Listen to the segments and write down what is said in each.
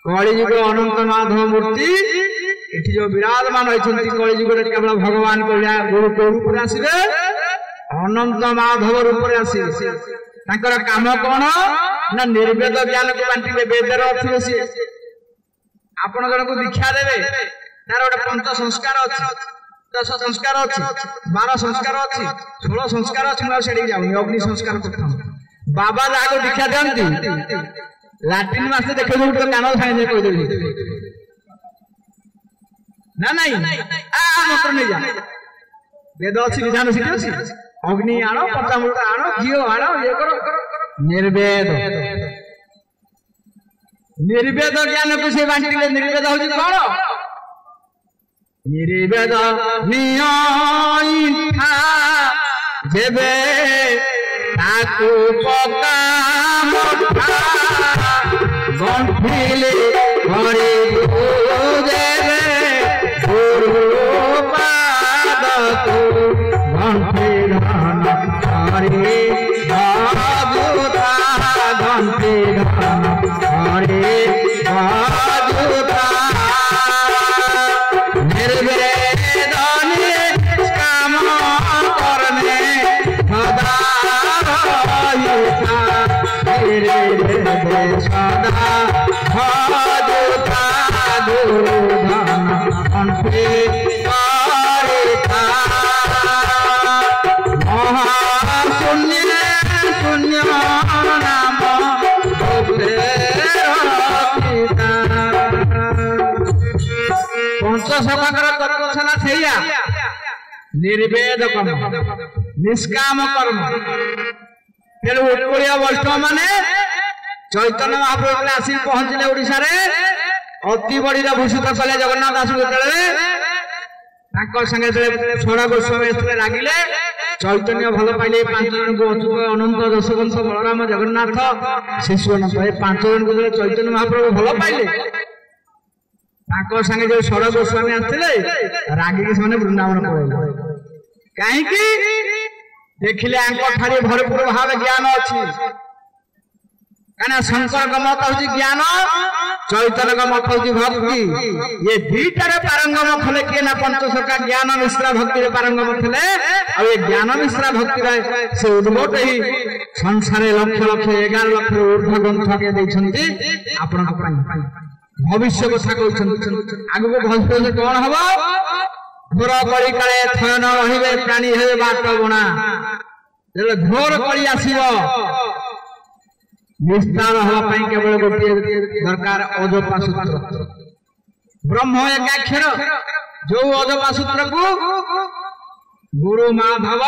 कलिजुग अनंत माधव मूर्ति एठी जो विराजमान होइछन्ति कलिजुग रे केवल भगवान कल्या गुरु को रूप रे आसीबे अनंत माधव रूप रे आसीबे ताकर काम कोन ना निर्वेद ज्ञान को बांटिबे वेदर अर्थ सी आपण जन को दीक्षा देबे तार ओटा पंच संस्कार अछि 10 संस्कार अछि 12 संस्कार अछि 16 संस्कार अछि म सेडी जाउ अग्नि संस्कार करथम बाबा जाको दीक्षा जानती लाटिन मासे देखे जो तो कानो खाए कोई देली ना नहीं आ मंत्र नहीं जा वेद अछि विधान सिद्धि अछि अग्नि आनो पंचामृत आनो घियो आनो ये करो निर्वेद निर्वेद ज्ञान को से बांटिले निर्वेद होछि कोन निर्वेद नियई था जेबे ताकू पका मोठा गंठिले घरे देवे गुरु पाद को गंठे धन हरे बाजुता गंठे धन हरे बाजुता निर्वेद काम करने सदा सदा भजुता गुरुधन कंठे महाशून्य शून्य नाम पंचसभाकर तत्वछला थैया निर्वेद कर्म निष्काम कर्म तेरे उत्कलिया वैष्णव माने चैतन्य महाप्रभु आसी पहुंचले ओडिसा रे अति बड़ी भूषित कले जगन्नाथ दास ताकर संगे छोड़ा गोस्वामी लागिले चैतन्य भल पाइले 5 जन को अच्युत अनंत दशवंश बलराम जगन्नाथ शिशु अनंत ए 5 जन को चैतन्य महाप्रभु भल पाइले ताकर संगे जो छोड़ा गोस्वामी आथिले रागी के माने वृंदावन पळेले काहे की देखिले आंको ठारी भरपूर भाव ज्ञान अछि काना शंकर का मत होची ज्ञान चैतन्य का मत होची भक्ति ये दीटारे पारंगम खले के ना पंचसर का ज्ञान मिश्रा भक्ति रे पारंगम खले और ये ज्ञान मिश्रा भक्ति रे से उद्भट ही संसार लक्ष लक्ष 11 लाख ऊर्ध्व ग्रंथ के दैछन्ति आपण को भविष्य कथा कहछन्ति आगु को भविष्य कोन हबो घोर करी काले थयन रहिबे प्राणी हे बाट बणा जेले घोर करी आसीबो विस्तार हवा पई केवल गोटे दरकार अजपा सूत्र ब्रह्म एकाक्षर जो अजपा सूत्र को गुरु माधव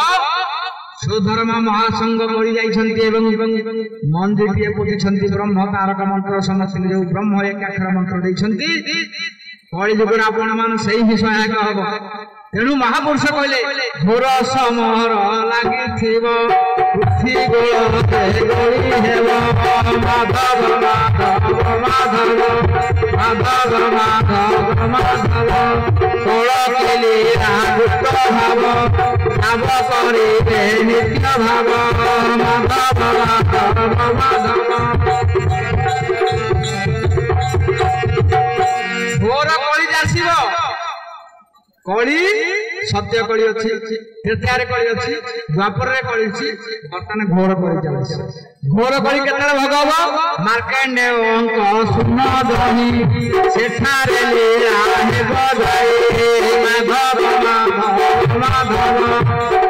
सुधर्म महासंग मरी जाइछन्ति एवं मंदिर पोटिछन्ति ब्रह्म तारक मंत्र समस्त जो ब्रह्म एकाक्षर मंत्र दैछन्ति कଳି जुगर आपण मान सही ही सहायक हबो तेणु महापुरुष कहले घोर समर लागिथिब पृथ्वी गोलते गଳି हेब माधव माधव माधव माधव माधव माधव तोळ केली गुप्त भाव भाव करिबे नित्य भाव माधव माधव माधव घोर कଳି जासिब कଳି सत्य कଳି अछि त्रेतारे कଳି अछि द्वापर रे कଳି अछि वर्तमान घोर कଳି जाछि घोर कଳି केतरे भगव मार्कंडेय अंक सुन्न दही सेठारे लीला हे बधाई माधव माधव माधव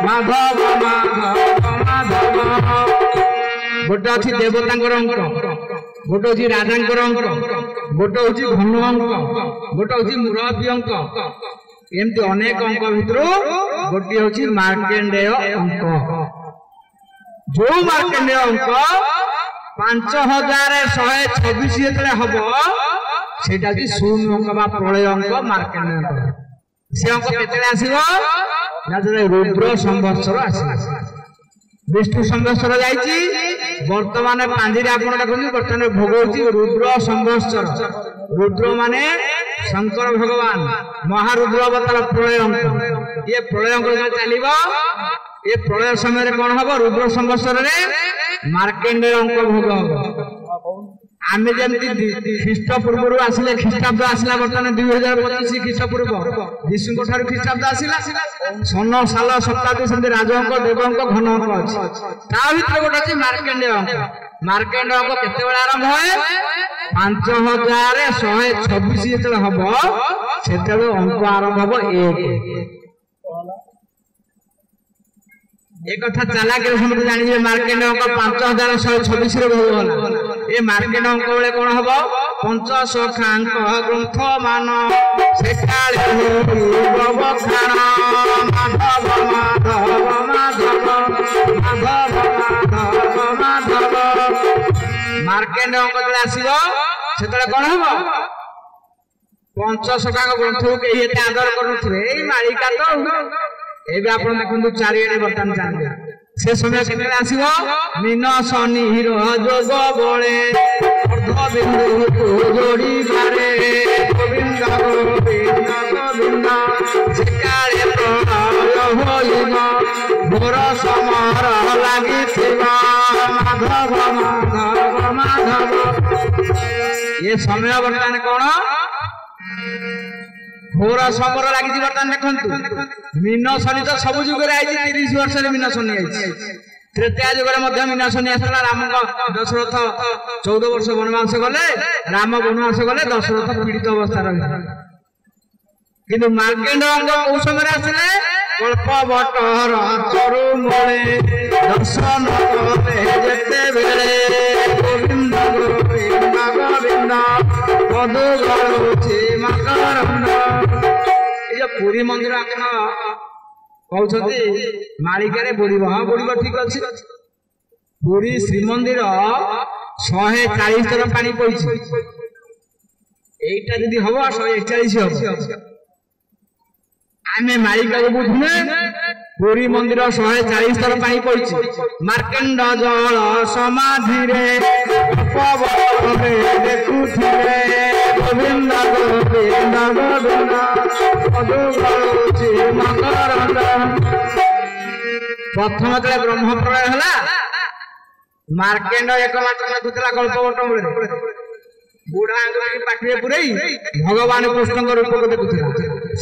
माधव माधव माधव गोटे अछि देवतांकर अंक गोटे होची राजांकर अंक गोटे होची घन अंक गोटे होची मुरब्बी अंक एमती अनेक अंक भितर गोटे होची मार्कंडेय अंक जो मार्कंडेय अंक 5126 जेतले हबो सेटा कि शून्य अंक बा प्रलय अंक मार्कंडेय अंक से अंक केतले आसीबो ना जले रुद्र संवत्सर आसीबो विष्णु संवत्सर जाइछि वर्तमान पांजिरे आपण देखुनी वर्तमान भोग होची रुद्र संवत्सर रुद्र माने शंकर भगवान महारुद्र अवतार प्रलय अंक ये प्रलय अंक चलिबो ये प्रलय समय रे कोन हबो रुद्र संवत्सर रे मार्कंडेय अंक भोग हबो आम जमी ख्रीष्टपूर्व आसिले ख्रीष्टाब्द आसला बर्तमान 2025 ख्रीष्टपूर्व विष्णु ठार ख्रीष्टाब्द आसला सन साल शताब्दी से राजअंक देवअंक घन अंक अच्छे ता भर गोटे अच्छे मार्केंडेय अंक मार्केंडेय अंक केते आरंभ है 5126 जो हम से अंक आरंभ हम 1 कथा चला के समझ जानिए मार्केंडेय अंक 5126 रे भोग ये मार्केट अंक बेले कौन हम पंचसखांक ग्रंथ मान से माधव माधव माधव माधव माधव माधव मार्केट अंक जो आसो से कौन हम पंचसखांक ग्रंथ को कहीं एत आदर करुवे मालिका तो ये आप देखो चारिड़े बर्तमान जान से समय के आसो मीन शनि जोग बड़े अर्धबिंदु जोड़ी बारे गोविंद गोविंद गोविंद सिकारे प्रलय मोर समर लगी माधव माधव माधव ये समय बर्तमान कौन घोर समर लगी बर्तमान देखु मीन शनि तो सब जुग 30 वर्ष मीन शनि आई त्रेता जुग मीन शनि आसला राम दशरथ 14 वर्ष वनवास गले राम वनवास गले दशरथ पीड़ित अवस्था रही किंतु मार्केंड अंग कौ समय आसले कल्प बटर तरु मले दर्शन जेते बेले गोविंद गोविंद गोविंद मधु गलुची मकरंद ये पुरी मंदिर आपन कहते मालिका बुड़ब हाँ बुड़ब ठीक अच्छे पुरी श्रीमंदिर 140 थर पानी पड़ी यहीटा जब हम 141 हम आम मालिका को बुझुने पुरी मंदिर 140 थर पानी पड़ी मार्केंड जल समाधि देखुले गोविंद गोविंद गोविंद प्रथम जो ब्रह्म प्रलय है मार्केंड एकमात्र देखुला कल्पवट बुढ़ा आंगुठी पाटिए पुरई भगवान कृष्ण रूप को देखुला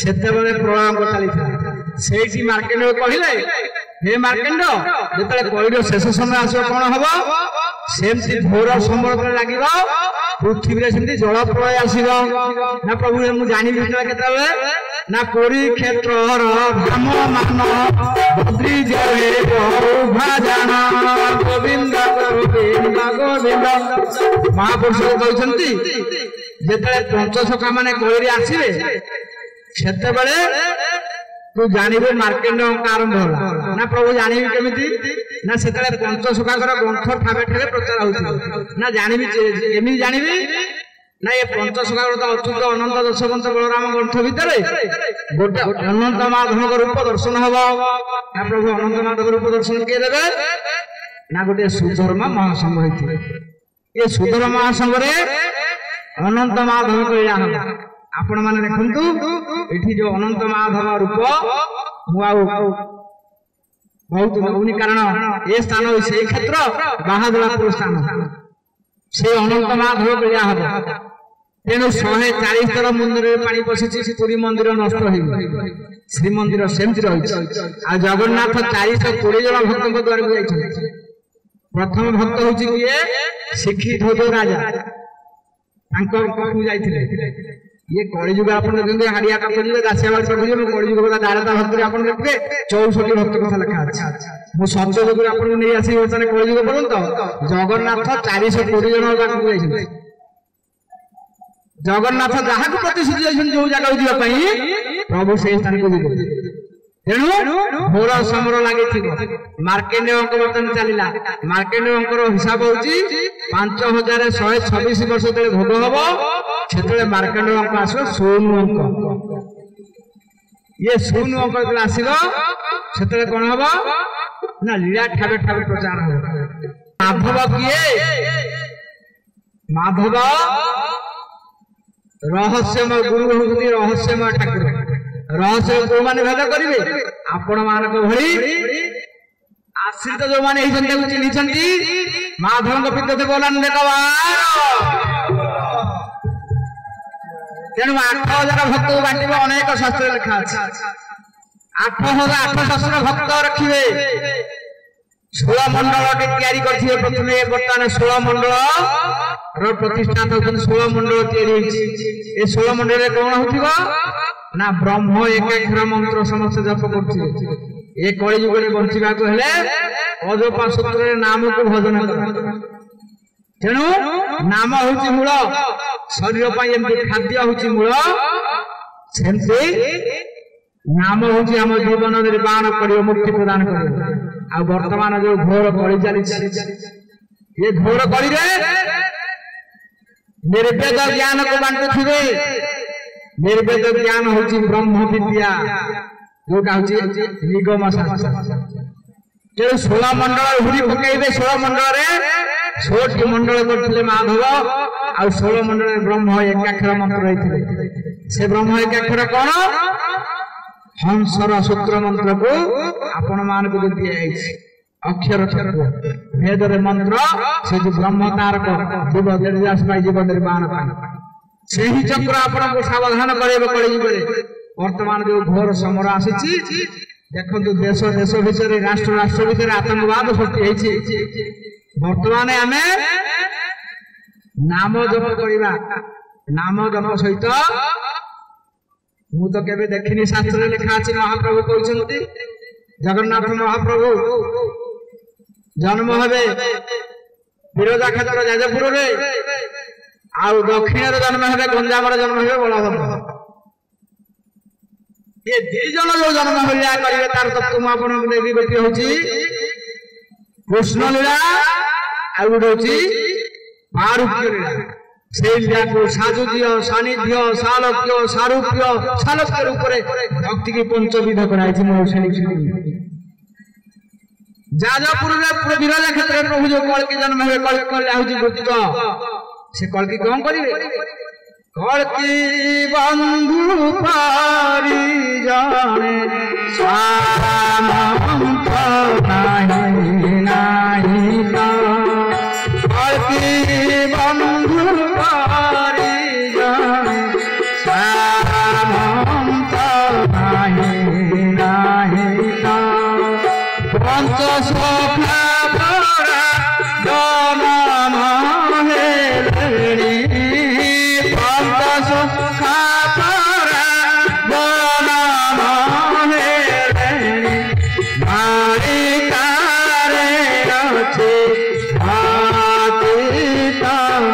से प्रलय चली से मार्केंड कहले हे मार्केंड जो कईर शेष समय आसो कौन हम सेमती घोर समर लगे पृथ्वी से जल प्रलय आसो ना प्रभु मुझे जानी के ना पुरी क्षेत्र धाम मान बद्री जय भाजान गोविंद गोविंद गोविंद महापुरुष कहते जिते पंचसखा मान कईरी आसवे से तू जानवे मार्केंड अंक आरंभ होला ना प्रभु जानवी केमिति ना से पंचसखाकर ग्रंथ ठावे ठावे प्रचार होता ना जानवी केमी जानवी ना ये पंचसखार तो अच्युत अनंत दशवंश बलराम ग्रंथ भितर गोटे अनंत माधव रूप दर्शन हम ना प्रभु अनंत माधव रूप दर्शन किए देवे ना गोटे सुधर्मा महासंघ होते ये सुधर्मा महासंघ अनंत माधव लीला हम आपण मैंने देखु ये जो अनंत माधव रूप बहुत नौनी कारण ये स्थान से क्षेत्र बाहादुरपुर स्थान से अनंत माधव लीला हम तेणु 140 थर मंदिर में पानी पशिची पुरी मंदिर नष्ट हो श्रीमंदिर सेमती रही आ जगन्नाथ 420 जन भक्त द्वार को जाइए प्रथम भक्त हूँ किए शिक्षित हो राजा ये कलिजुग आप देखते हाड़िया का खोजे दासियाबाद का खोजे कलिजुग दारता भक्त आप देखते 64 भक्त कथा लिखा अच्छे मुझे सत्यजुग आपको नहीं आसी बर्तमान कलिजुग पर्यंत जगन्नाथ 420 जन पाखक जाइए जगन्नाथ जहाँ को प्रतिश्रुति जाइए जो जगह जावाई प्रभु से स्थान को जी तेणु घोर समर लगे मार्केंड अंक बर्तमान चलला मार्केंड अंकर हिसाब हूँ 5126 वर्ष जो भोग हम से मार्केंड अंक आस शून्य अंक ये शून्य अंक जो आसो से कौन हम ना लीला ठावे ठावे प्रचार हम माधव किए माधव रहस्यमय गुरु होती रहस्यमय ठाकुर रहस्य जो मैंने भेद करेंगे आपण मान भली आश्रित जो मैंने चिन्हिंट माधव विद्युत बोलन तेणु 8000 भक्त बांटे अनेक शास्त्र लिखा अच्छे 8 शास्त्र भक्त रखिए 16 मंडल तैयारी करथिबे प्रथमे वर्तमान 16 मंडल रो प्रतिष्ठाता होछन 16 मंडल तैयारी ए 16 मंडल रे कोन होथिबो ना ब्रह्म एकाक्षर मंत्र समस्त जप करथिबे ए कଳି युग रे बंचिबा को हेले अजपा सूत्र रे नाम को भजन कर तेणु नाम होछि मूल शरीर पई एमति खाद्य होछि मूल सेमति नाम होछि हम जीवन निर्माण करियो मुक्ति प्रदान करियो आ वर्तमान जो घोर कଳି चली ये घोर कଳି रे निर्वेद ज्ञान को बांटुथिबे निर्वेद ज्ञान होछि ब्रह्म विद्या जोटा होछि निगम शास्त्र जे 16 मंडल हुरी पकेइबे 16 मंडल रे 16 मंडल करथिले माधव आ 16 मंडल ब्रह्म एकाक्षर मंत्र रहिथिले से ब्रह्म एकाक्षर कोन हंसर सूत्र मंत्र को आपण मान को दिया अक्षर तत्व वेद रे मंत्र से जो ब्रह्म तारक जीव निर्यास पाई जीव निर्माण पाई से ही चक्र आपण को सावधान करेबे कळी करे वर्तमान जो घोर समर आसीची देखंतु देश देश विषय राष्ट्र विषय आतंकवाद सृष्टि हेछि वर्तमान आमे नाम जप करिबा नाम जप सहित मु तो केबे देखिनी शास्त्र लिखा अछि महाप्रभु कहउछन्ति जगन्नाथ महाप्रभु जन्म हबे विरोधा क्षेत्र जाजपुर रे आ दक्षिण रे जन्म हबे गंजाम रे जन्म हबे बलभद्र ये दी जन जो जन्म होलिया करिवे तार तत्व आपण देवी गोटी होछि कृष्ण लीला आ होछि मारुक्य लीला से लीला को साजुज्य सानिध्य सालक्य सारूप्य सालक्य ऊपर भक्ति की पंचविध कराई थी मौसली जाजपुर रे विराजा क्षेत्र प्रभु जो कलकी जन्म है कलकी आउची गुप्त से कलकी कोन करिवे कलकी बंधु पारी जाने स्वामंत नाही नाही का कलकी बंधु पारी जाने स्वामंत नाही नाही का पंच सखा बरा जन्म हेलेनी पंच सखा बरा जन्म हेलेनी मारिकारे अछि आतीत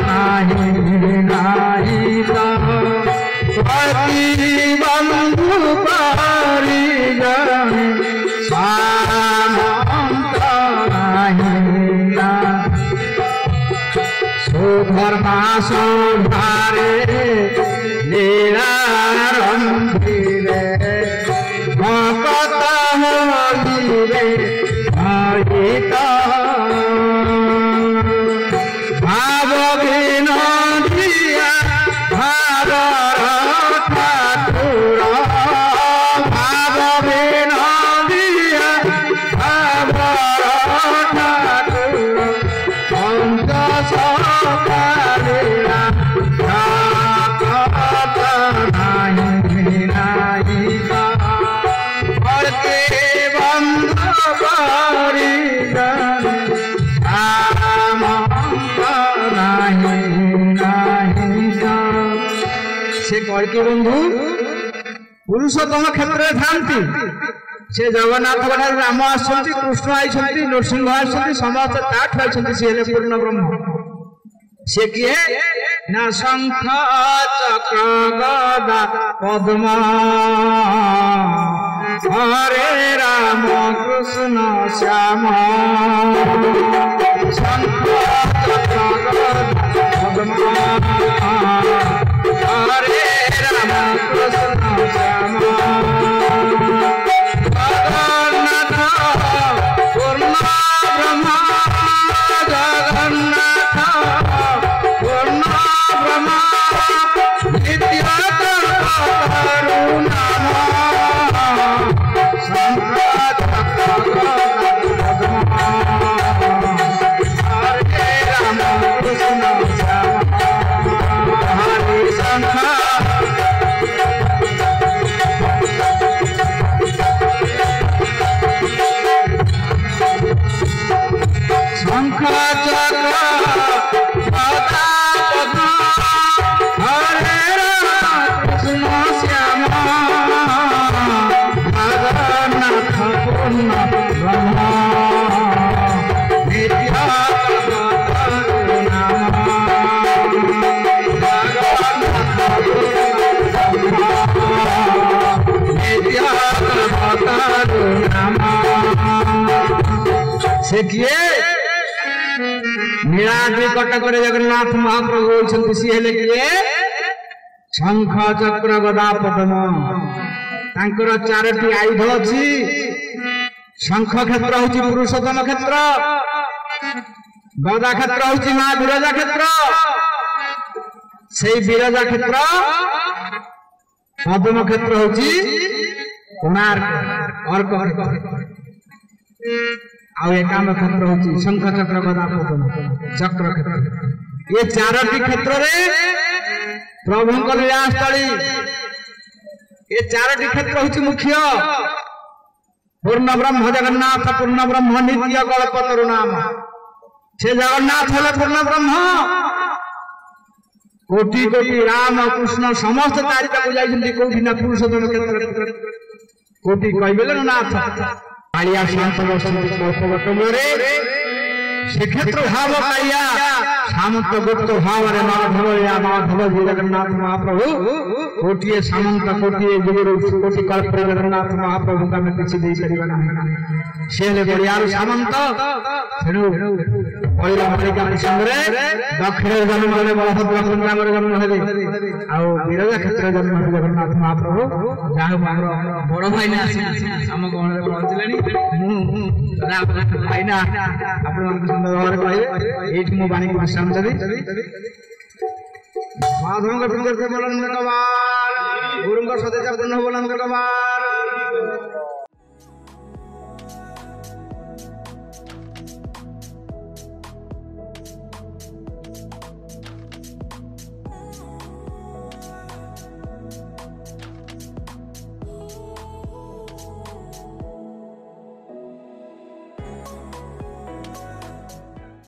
नाही नाही पति बंधु पारी जाने धर्मा संभारे लीला रंगीरे भक्त होलिरे हरिता भाव विनोदिया भाव ठाकुर भाव विनोदिया भाव ठाकुर पंच सकालेला जात नाही नाही का बड़के बंध पारी जाने आम नाही नाही का से कड़की बंधु पुरुषोत्तम क्षेत्र थांती से जगन्नाथ राम आसुच्च कृष्ण आई नृसिंह आसुच्च समस्त ताठ आई सी पूर्ण ब्रह्म से किए न शंख चक्र गदा पद्म हरे राम कृष्ण श्याम शंख चक्र गदा पद्म हरे राम कृष्ण श्याम पूर्ण ब्रह्म जगन्नाथ पूर्ण ब्रह्म नित्य करुणा शंकर चक्र गदा पद्म हरे से किए नीलाद्रि कटक जगन्नाथ महाप्रभु होइछन्ति सी हेले किए शंख चक्र गदा पद्म तांकर चारोटी आयुध अछि शंख क्षेत्र होछि पुरुषोत्तम क्षेत्र गदा क्षेत्र होछि मां विरजा क्षेत्र सेई विरजा क्षेत्र पद्म क्षेत्र होछि कोणार्क अर्क आउ एकाम क्षेत्र होछि शंख चक्र गदा पद्म चक्र क्षेत्र ये चारोटी क्षेत्र रे प्रभुଙ୍କ लीलास्थली ये चारोटी क्षेत्र होछि मुख्य पूर्ण ब्रह्म जगन्नाथ पूर्ण ब्रह्म नित्य कल्पतरु नाम से जगन्नाथ हले पूर्ण ब्रह्म कोटि कोटि राम कृष्ण समस्त तारिका बुझाइछन्ति कोटि ना पुरुषोत्तम क्षेत्र कोटि कहबेले नाथ कालिया शांत बसंती कल्पवटमरे श्रीक्षेत्र भाव कालिया सामंत गुप्त भाव रे माधव या माधव जगन्नाथ महाप्रभु कोटिए सामंत कोटिए जुगुरु कोटि कल्प जगन्नाथ महाप्रभु का में किछि देई परिबा नाही सेले बड़ियार सामंत तेनु पहिला मालिका संगरे दक्षिण जन्म रे बलभद्र संग्राम रे जन्म हेले आ विरजा क्षेत्र जन्म जगन्नाथ महाप्रभु जाहु हमरो बड़ भाई ना हम कोन रे पहुंचलेनी भाई ना आपण सुंदर भाव कहबे एठी मो बाणी को विश्राम देबी माधव का सुंदर से बोलन कबार गुरु का सदैव बोलन कबार